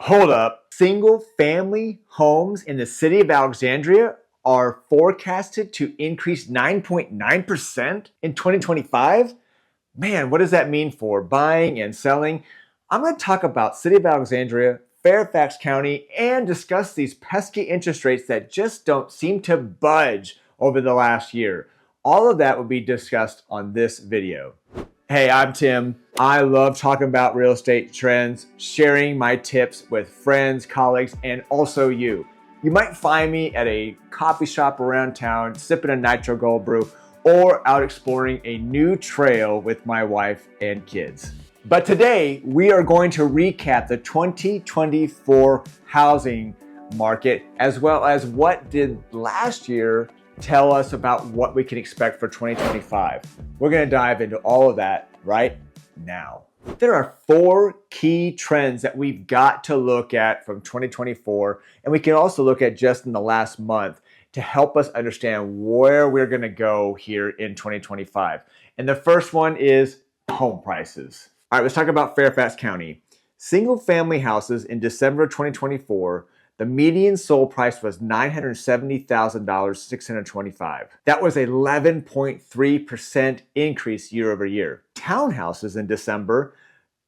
Hold up. Single family homes in the city of Alexandria are forecasted to increase 9.9% in 2025? Man, what does that mean for buying and selling? I'm going to talk about City of Alexandria, Fairfax County, and discuss these pesky interest rates that just don't seem to budge over the last year. All of that will be discussed on this video. Hey, I'm Tim. I love talking about real estate trends, sharing my tips with friends, colleagues, and also you. You might find me at a coffee shop around town, sipping a Nitro Gold brew, or out exploring a new trail with my wife and kids. But today, we are going to recap the 2024 housing market, as well as what did last year tell us about what we can expect for 2025. We're going to dive into all of that right now. There are 4 key trends that we've got to look at from 2024, and we can also look at just in the last month to help us understand where we're going to go here in 2025. And the first one is home prices. All right, let's talk about Fairfax County. Single family houses in December 2024, the median sold price was $970,625. That was an 11.3% increase year over year. Townhouses in December,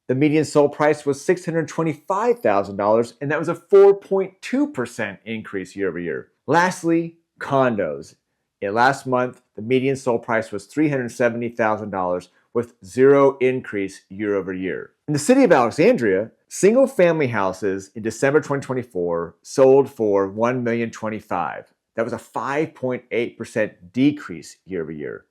the median sold price was $625,000, and that was a 4.2% increase year over year. Lastly, condos. Last month, the median sold price was $370,000 with 0 increase year over year. In the city of Alexandria, single family houses in December 2024 sold for $1,025,000. That was a 5.8% decrease year over year.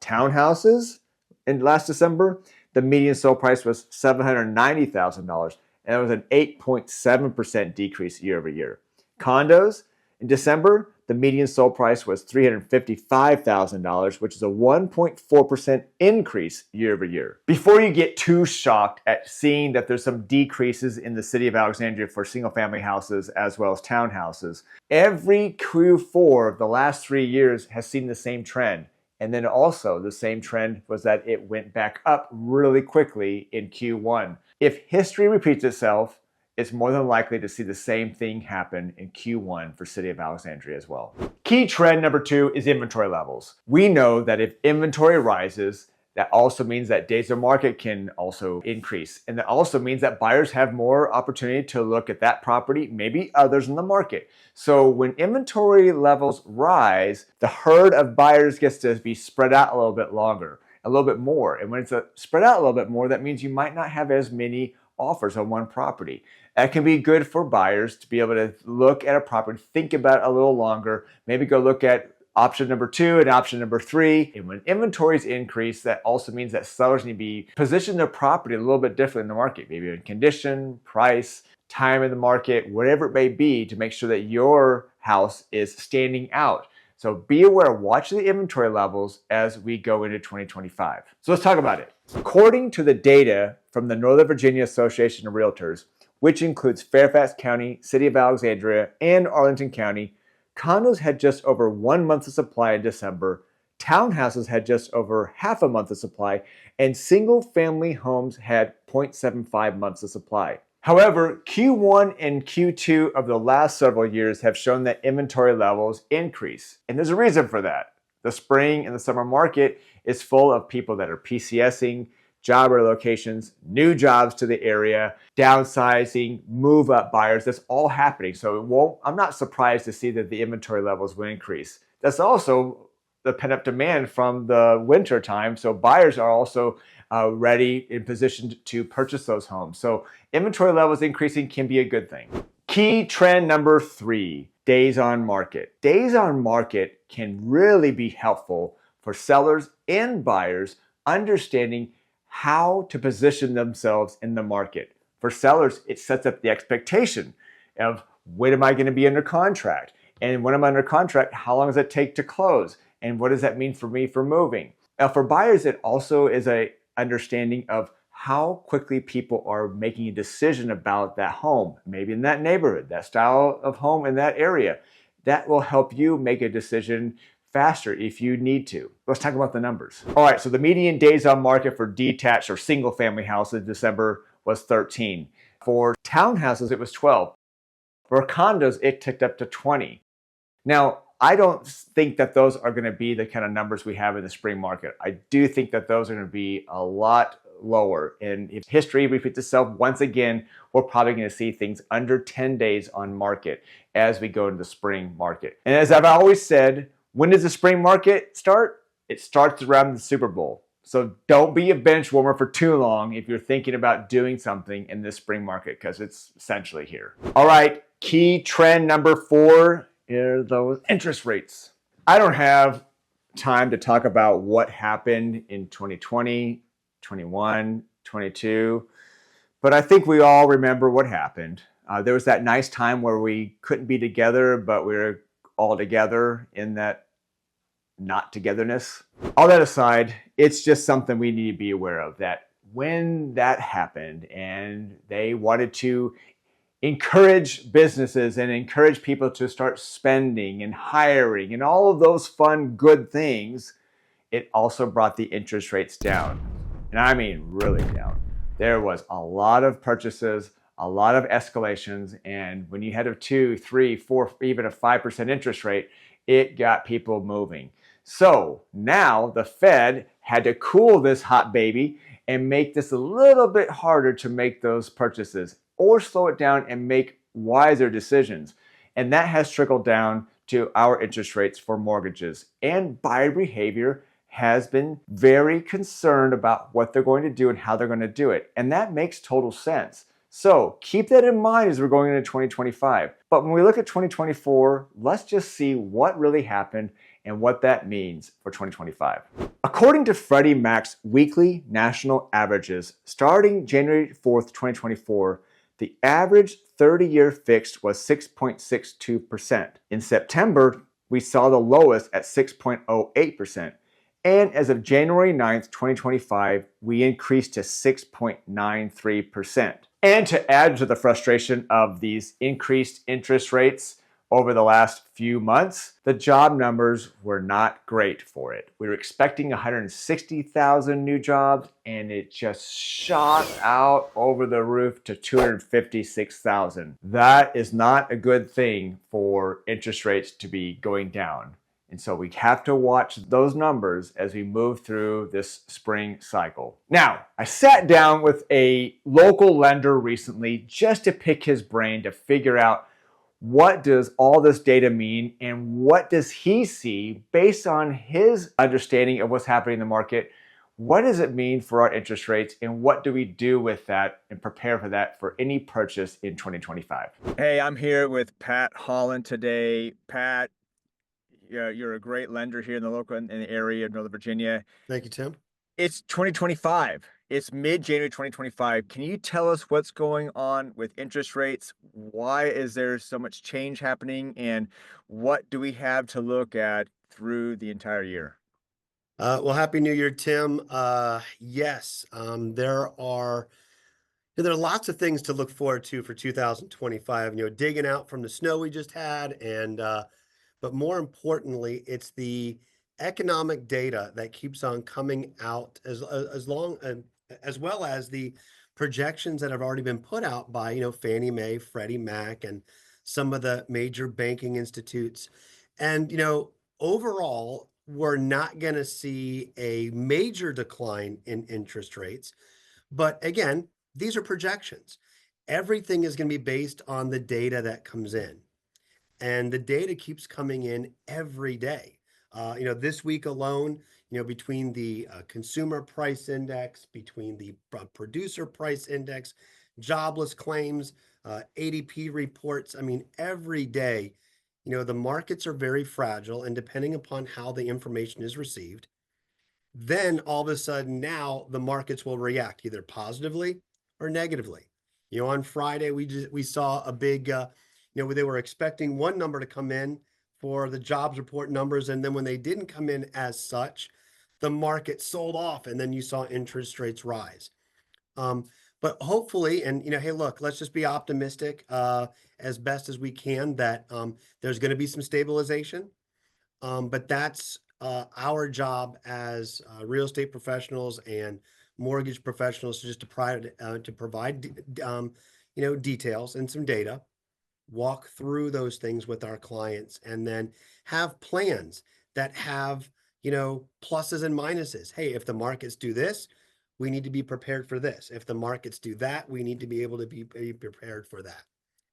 Townhouses in last December, the median sold price was $790,000, and that was an 8.7% decrease year over year. Condos in December, the median sold price was $355,000, which is a 1.4% increase year over year. Before you get too shocked at seeing that there's some decreases in the city of Alexandria for single family houses as well as townhouses, every Q4 of the last 3 years has seen the same trend. And then also the same trend was that it went back up really quickly in Q1. If history repeats itself, it's more than likely to see the same thing happen in Q1 for City of Alexandria as well. Key trend number 2 is inventory levels. We know that if inventory rises, that also means that days of market can also increase. And that also means that buyers have more opportunity to look at that property, maybe others in the market. So when inventory levels rise, the herd of buyers gets to be spread out a little bit longer, a little bit more. And when it's spread out a little bit more, that means you might not have as many offers on one property. That can be good for buyers to be able to look at a property, think about it a little longer, maybe go look at option number 2 and option number 3. And when inventories increase, that also means that sellers need to be position their property a little bit different in the market, maybe in condition, price, time in the market, whatever it may be, to make sure that your house is standing out. So be aware, watch the inventory levels as we go into 2025. So let's talk about it. According to the data from the Northern Virginia Association of Realtors, which includes Fairfax County, City of Alexandria, and Arlington County, condos had just over 1 month of supply in December, townhouses had just over half a month of supply, and single-family homes had 0.75 months of supply. However, Q1 and Q2 of the last several years have shown that inventory levels increase. And there's a reason for that. The spring and the summer market is full of people that are PCSing, job relocations, new jobs to the area, downsizing, move up buyers. That's all happening. So I'm not surprised to see that the inventory levels will increase. That's also the pent-up demand from the winter time. So buyers are also ready and positioned to purchase those homes. So inventory levels increasing can be a good thing. Key trend number 3, days on market. Days on market can really be helpful for sellers and buyers understanding how to position themselves in the market. For sellers, it sets up the expectation of when am I going to be under contract? And when I'm under contract, how long does it take to close? And what does that mean for me for moving? Now, for buyers, it also is a understanding of how quickly people are making a decision about that home, maybe in that neighborhood, that style of home in that area. That will help you make a decision faster if you need to. Let's talk about the numbers. All right, so the median days on market for detached or single family houses in December was 13. For townhouses, it was 12. For condos, it ticked up to 20. Now, I don't think that those are going to be the kind of numbers we have in the spring market. I do think that those are going to be a lot lower. And if history repeats itself once again, we're probably going to see things under 10 days on market as we go into the spring market. And as I've always said, when does the spring market start? It starts around the Super Bowl. So don't be a bench warmer for too long if you're thinking about doing something in this spring market, because it's essentially here. All right, key trend number 4 are those interest rates. I don't have time to talk about what happened in 2020, 21, 22, but I think we all remember what happened. There was that nice time where we couldn't be together, but we were all together in that not togetherness. All that aside, it's just something we need to be aware of, that when that happened and they wanted to encourage businesses and encourage people to start spending and hiring and all of those fun, good things, it also brought the interest rates down. And I mean really down. There was a lot of purchases, a lot of escalations, and when you had a 2, 3, 4, even a 5% interest rate, it got people moving. So now the Fed had to cool this hot baby and make this a little bit harder to make those purchases, or slow it down and make wiser decisions. And that has trickled down to our interest rates for mortgages. And buyer behavior has been very concerned about what they're going to do and how they're going to do it. And that makes total sense. So keep that in mind as we're going into 2025. But when we look at 2024, let's just see what really happened and what that means for 2025. According to Freddie Mac's weekly national averages, starting January 4th, 2024, the average 30-year fixed was 6.62%. In September, we saw the lowest at 6.08%. And as of January 9th, 2025, we increased to 6.93%. And to add to the frustration of these increased interest rates over the last few months, the job numbers were not great for it. We were expecting 160,000 new jobs, and it just shot out over the roof to 256,000. That is not a good thing for interest rates to be going down. And so we have to watch those numbers as we move through this spring cycle. Now, I sat down with a local lender recently just to pick his brain to figure out what does all this data mean and what does he see based on his understanding of what's happening in the market. What does it mean for our interest rates, and what do we do with that and prepare for that for any purchase in 2025? Hey, I'm here with Pat Holland today. Pat, you're a great lender here in the area of Northern Virginia. Thank you, Tim. It's 2025. It's mid-January 2025. Can you tell us what's going on with interest rates? Why is there so much change happening? And what do we have to look at through the entire year? Well, Happy New Year, Tim. Yes, there are lots of things to look forward to for 2025. Digging out from the snow we just had, and but more importantly, it's the economic data that keeps on coming out as well as the projections that have already been put out by Fannie Mae, Freddie Mac, and some of the major banking institutes. And overall, we're not going to see a major decline in interest rates. But again, these are projections. Everything is going to be based on the data that comes in. And the data keeps coming in every day. This week alone, between the consumer price index, between the producer price index, jobless claims, ADP reports, every day, the markets are very fragile, and depending upon how the information is received, then all of a sudden now the markets will react either positively or negatively. On Friday, we saw a big, they were expecting one number to come in for the jobs report numbers, and then when they didn't come in as such, the market sold off, and then you saw interest rates rise. But hopefully, and hey, look, let's just be optimistic as best as we can that there's going to be some stabilization. But that's our job as real estate professionals and mortgage professionals, just to provide details and some data, walk through those things with our clients, and then have plans that have, pluses and minuses. Hey, if the markets do this, we need to be prepared for this. If the markets do that, we need to be able to be prepared for that.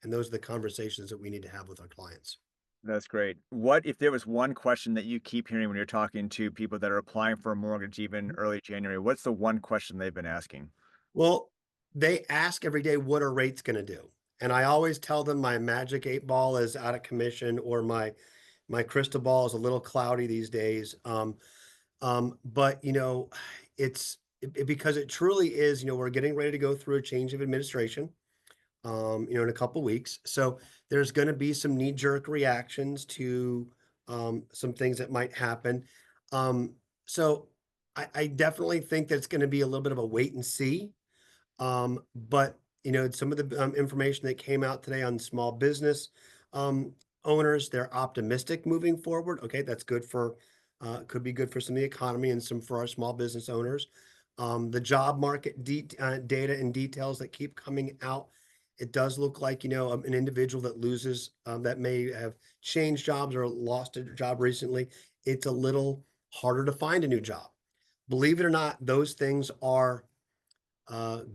And those are the conversations that we need to have with our clients. That's great. What if there was one question that you keep hearing when you're talking to people that are applying for a mortgage even early January? What's the one question they've been asking? Well, they ask every day, what are rates going to do? And I always tell them my magic 8 ball is out of commission, or my crystal ball is a little cloudy these days. But because it truly is, we're getting ready to go through a change of administration, in a couple weeks. So there's going to be some knee-jerk reactions to some things that might happen. So I definitely think that it's going to be a little bit of a wait and see. But some of the information that came out today on small business um, owners, they're optimistic moving forward. Okay, that's good for could be good for some of the economy and some for our small business owners. The job market data and details that keep coming out. It does look like an individual that loses that may have changed jobs or lost a job recently. It's a little harder to find a new job. Believe it or not, those things are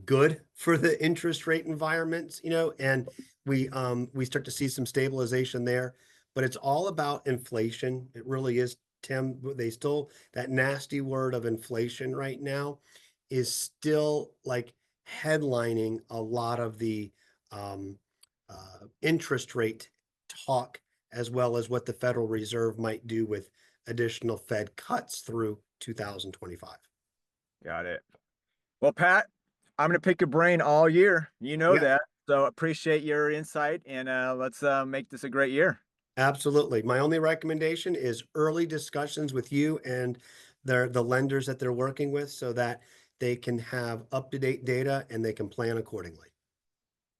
good for the interest rate environments, and we start to see some stabilization there. But it's all about inflation. It really is, Tim. They still, that nasty word of inflation right now is still like headlining a lot of the um, interest rate talk, as well as what the Federal Reserve might do with additional Fed cuts through 2025. Got it. Well, Pat, I'm going to pick your brain all year. You know Yeah. that. So appreciate your insight, and let's make this a great year. Absolutely. My only recommendation is early discussions with you and the lenders that they're working with, so that they can have up-to-date data and they can plan accordingly.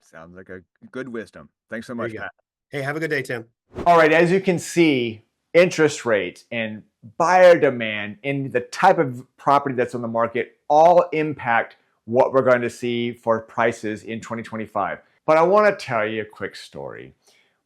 Sounds like a good wisdom. Thanks so There much, you go. Pat. Hey, have a good day, Tim. All right, as you can see, interest rates and buyer demand and the type of property that's on the market all impact what we're going to see for prices in 2025. But I want to tell you a quick story.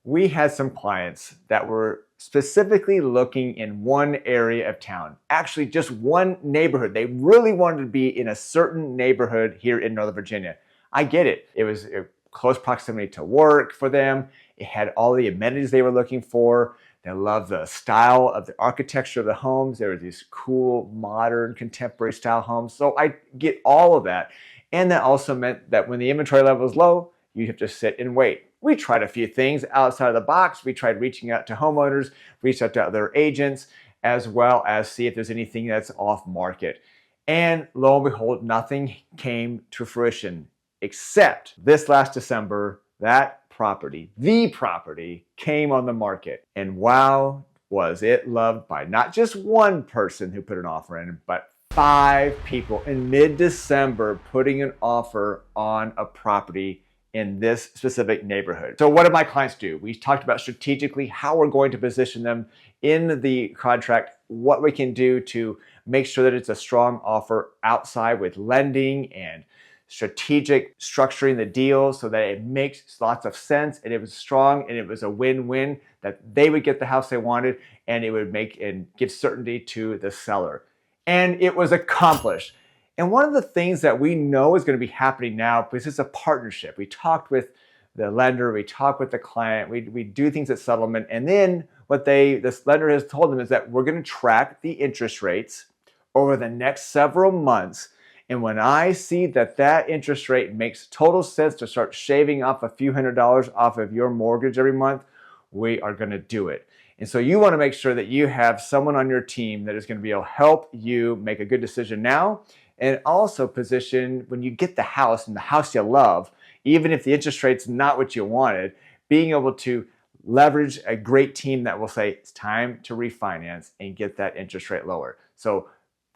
We had some clients that were specifically looking in one area of town, actually just one neighborhood. They really wanted to be in a certain neighborhood here in Northern Virginia. I get it. It was a close proximity to work for them. It had all the amenities they were looking for. They loved the style of the architecture of the homes. There were these cool, modern, contemporary style homes. So I get all of that. And that also meant that when the inventory level is low, you have to sit and wait. We tried a few things outside of the box. We tried reaching out to homeowners, reached out to other agents, as well as see if there's anything that's off market. And lo and behold, nothing came to fruition, except this last December, that property, the property, came on the market. And wow, was it loved by not just one person who put an offer in, but 5 people in mid-December putting an offer on a property in this specific neighborhood. So what do my clients do? We talked about strategically how we're going to position them in the contract, what we can do to make sure that it's a strong offer outside with lending and strategic structuring the deal so that it makes lots of sense and it was strong and it was a win-win, that they would get the house they wanted and it would make and give certainty to the seller. And it was accomplished. And one of the things that we know is going to be happening now, because it's a partnership. We talked with the lender, we talked with the client, we do things at settlement, and then what this lender has told them is that we're going to track the interest rates over the next several months. And when I see that that interest rate makes total sense to start shaving off a few $100s off of your mortgage every month, we are going to do it. And so you want to make sure that you have someone on your team that is going to be able to help you make a good decision now, and also position when you get the house and the house you love, even if the interest rate's not what you wanted, being able to leverage a great team that will say it's time to refinance and get that interest rate lower. So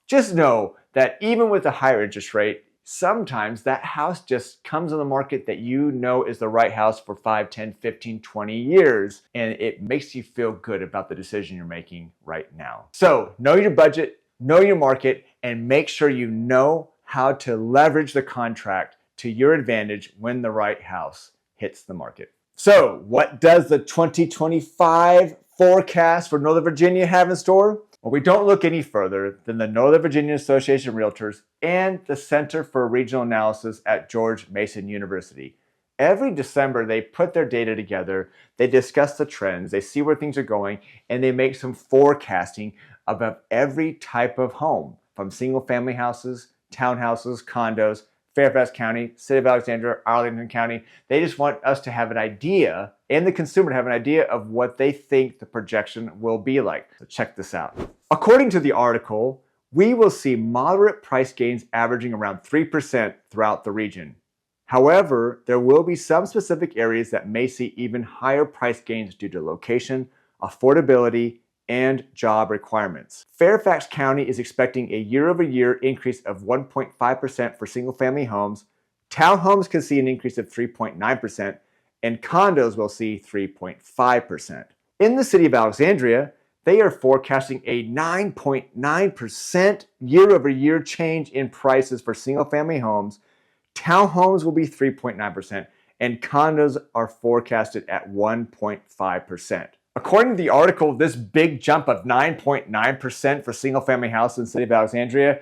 just know that even with a higher interest rate, sometimes that house just comes on the market that you know is the right house for 5, 10, 15, 20 years, and it makes you feel good about the decision you're making right now. So know your budget, know your market, and make sure you know how to leverage the contract to your advantage when the right house hits the market. So, what does the 2025 forecast for Northern Virginia have in store? Well, we don't look any further than the Northern Virginia Association of Realtors and the Center for Regional Analysis at George Mason University. Every December, they put their data together, they discuss the trends, they see where things are going, and they make some forecasting about every type of home, from single-family houses, townhouses, condos, Fairfax County, City of Alexandria, Arlington County. They just want us to have an idea, and the consumer to have an idea of what they think the projection will be like. So check this out. According to the article, we will see moderate price gains averaging around 3% throughout the region. However, there will be some specific areas that may see even higher price gains due to location, affordability, and job requirements. Fairfax County is expecting a year-over-year increase of 1.5% for single-family homes. Townhomes could see an increase of 3.9%, and condos will see 3.5%. In the City of Alexandria, they are forecasting a 9.9% year-over-year change in prices for single-family homes. Townhomes will be 3.9%, and condos are forecasted at 1.5%. According to the article, this big jump of 9.9% for single-family houses in the City of Alexandria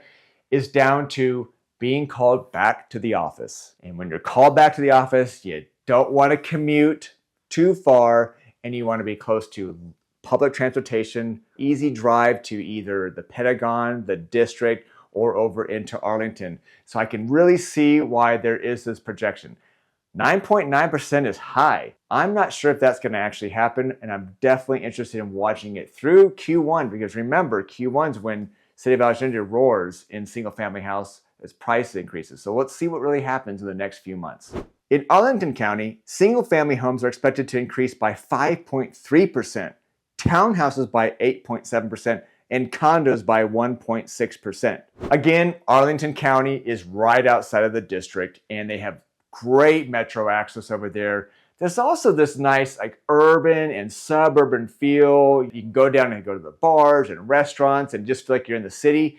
is down to being called back to the office. And when you're called back to the office, you don't want to commute too far, and you want to be close to public transportation, easy drive to either the Pentagon, the district, or over into Arlington. So I can really see why there is this projection. 9.9% is high. I'm not sure if that's going to actually happen, and I'm definitely interested in watching it through Q1, because remember, Q1 is when City of Alexandria roars in single-family house as price increases. So let's see what really happens in the next few months. In Arlington County, single-family homes are expected to increase by 5.3%, townhouses by 8.7%, and condos by 1.6%. Again, Arlington County is right outside of the district, and they have great metro access over there. There's also this nice urban and suburban feel. You can go down and go to the bars and restaurants and just feel like you're in the city.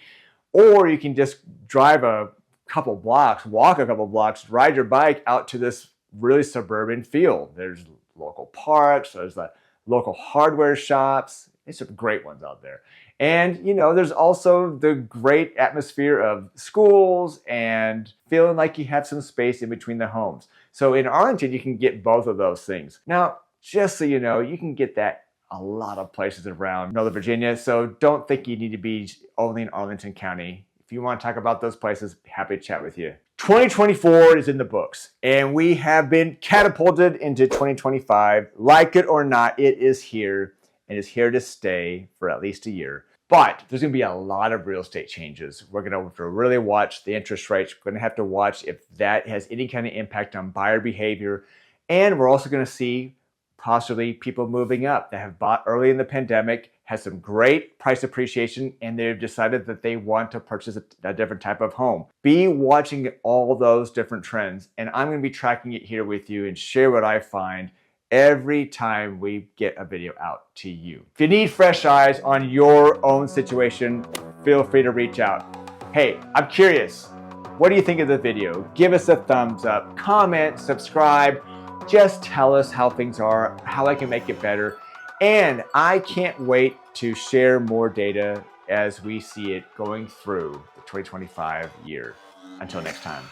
Or you can just drive a couple blocks, walk a couple blocks, ride your bike out to this really suburban feel. There's local parks, there's the local hardware shops. There's some great ones out there. And, there's also the great atmosphere of schools and feeling like you have some space in between the homes. So in Arlington, you can get both of those things. Now, just so you know, you can get that a lot of places around Northern Virginia. So don't think you need to be only in Arlington County. If you want to talk about those places, happy to chat with you. 2024 is in the books, and we have been catapulted into 2025. Like it or not, it is here. And is here to stay for at least a year. But there's going to be a lot of real estate changes. We're going to have to really watch the interest rates. We're going to have to watch if that has any kind of impact on buyer behavior. And we're also going to see possibly people moving up that have bought early in the pandemic, had some great price appreciation, and they've decided that they want to purchase a different type of home. Be watching all those different trends. And I'm going to be tracking it here with you and share what I find every time we get a video out to you. If you need fresh eyes on your own situation, feel free to reach out. Hey, I'm curious. What do you think of the video? Give us a thumbs up, comment, subscribe. Just tell us how things are, how I can make it better. And I can't wait to share more data as we see it going through the 2025 year. Until next time.